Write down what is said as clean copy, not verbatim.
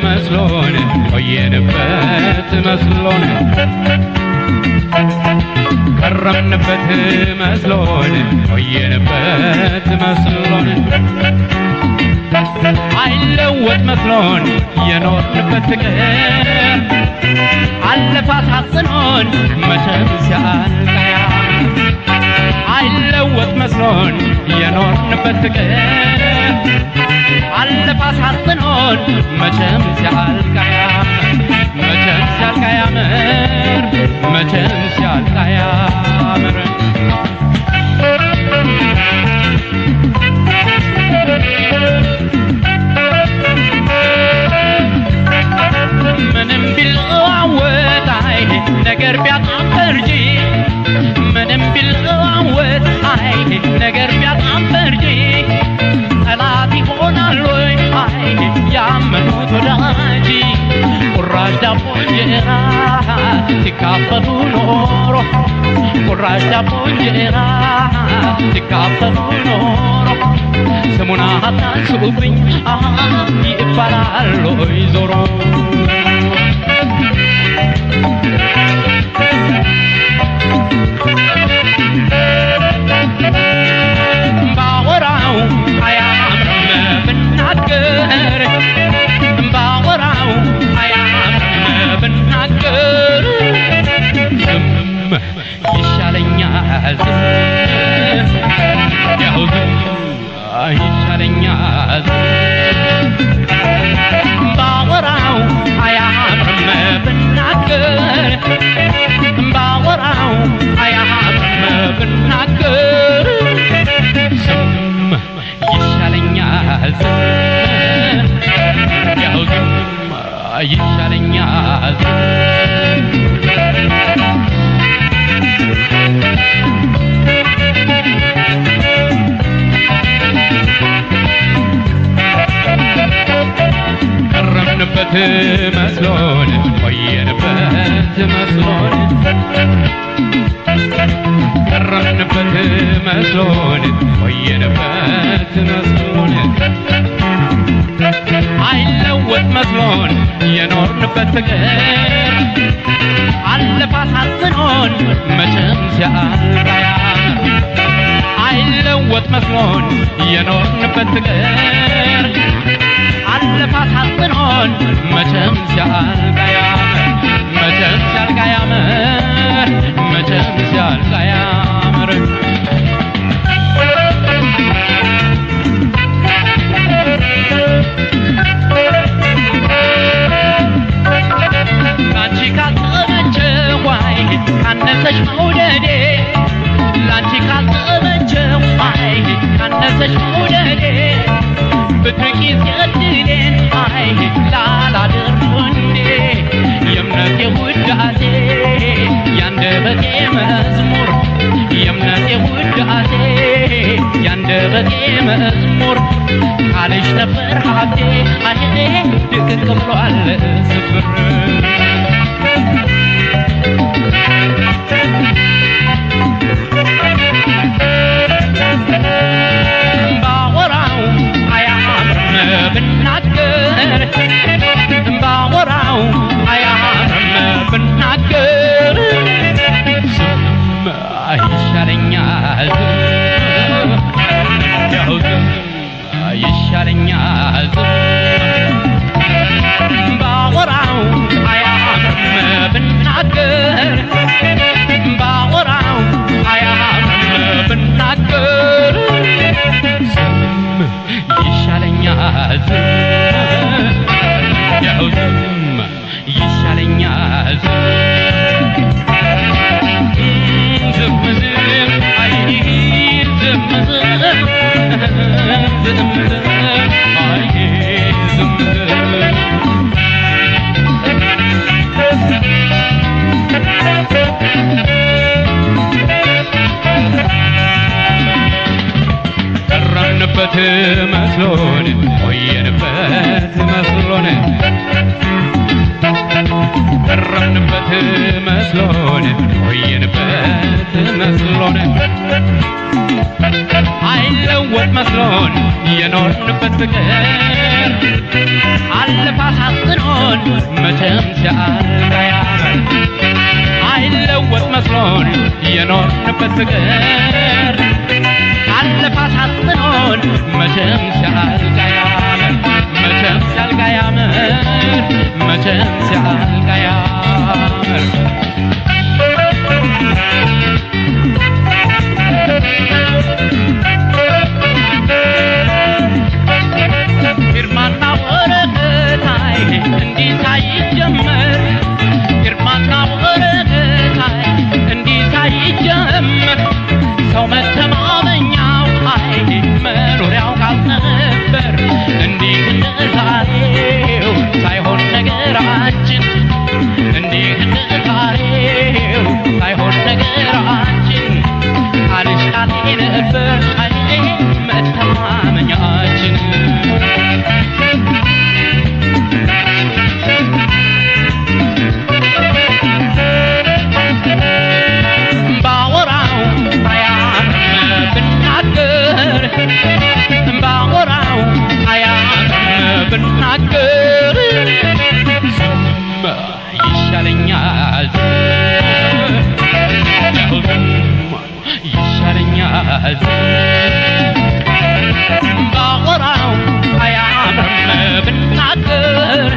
መስሎን ቆየንበት መስሎን ከረምንበት መስሎን ቆየንበት መስሎን አይለወጥ መስሎን የኖርንበት ፍቅር አለፈ አሳዝኖን መቼም ሲያልቃያ አይለወጥ መስሎን የኖርንበት ፍቅር አለፈ አሳዝኖን መቼም ሲያልቃያ መቼም ሲያልቃያ መቼም ሲያልቃያ ምንም ቢለዋወጥ ነገር ቢያጣም ፈርጂ ምንም ቢለዋወጥ ነገር ቢያጣም ፈርጂ ጠላት ይሆናል ወይ ያመኑት ወዳጅ ቁራሽ ዳቦ እንጀራ ሲካፈሉ ኖሮ ቁራሽ ዳቦ እንጀራ ሲካፈሉ ኖሮ ስሙን አታንሱብኝ ይባላል ወይ ዞሮ ባወራው አያምርም ብናገር ባወራው አያምርም ብናገር ዝም ይሻለኛል ያው ዝም ይሻለኛል ባወራው አያምርም ብናገር ባወራው አያምርም ብናገር ዝም ይሻለኛል ያው ዝም ይሻለኛል ከረምንበት መስሎን ቆየንበት መስሎን ከረምንበት መስሎን ቆየንበት መስሎን አይለወጥ መስሎን የኖርንበት ፍቅር አለፈ አሳዝኖን መቼም ሲያልቃያ አይለወጥ መስሎን የኖርንበት ፍቅር አለፈ አሳዝኖን መቼም ሲያልቃያ መቼም ሲያልቃያ መቼም ሲያልቃያ ላንቺ ካልተመቸው ካነሰሽ መውደዴ ላንቺ ካልተመቸው ካነሰሽ መውደዴ ብትርቂ ሲያድሌን ላላድር ወንዴ የእምነቴ ውዳሴ ያንደበቴ መዝሙር የእምነቴ ውዳሴ ያንደበቴ መዝሙር ካልሽ ነበር ሀብቴ ድቅቅ ብሏል ስፍር ባወራው አያምርም ብናገር ባወራው አያምርም ብናገር ዝም ይሻለኛል ያው ዝም ይሻለኛል ባወራው አያምርም ብናገር ባወራው አያምርም ብናገር ዝም ይሻለኛል ያው ዝም ይሻለኛል ዝም ዝም አይ ዝም ዝም አይ ዝም ከረምንበት መስሎን ቆየንበት መስሎን ከረምንበት መስሎን ቆየንበት መስሎን አይለወጥ መስሎን የኖርንበት ፍቅር አለፋሳጥኖን መቼም ሲያልቅ አያምር አይለወጥ መስሎን የኖርንበት ፍቅር አለፋሳጥኖን መቼም ሲያልቅ አያምር መቼም ሲያልቅ አያምር መቼም ሲያልቅ አያምር ፊርማና ወረቀታይ እንዲህ ሳይጀመር ፊርማና ወረቀታይ እንዲህ ሳይጀመር ሰው መተማመኛው መኖሪያው ካልነበር እንዲህ እንደ ዛሬው ሳይሆን ነገራችን እንዲህ እንደ ዛሬው ሳይሆን ነገራችን አልሻሌ ነበር መተማመኛችን ባወራው አያምርም ብናገር ባወራው አያምርም ብናገር ይሻለኛል ይሻለኛል ባወራው አያምርም ብናገር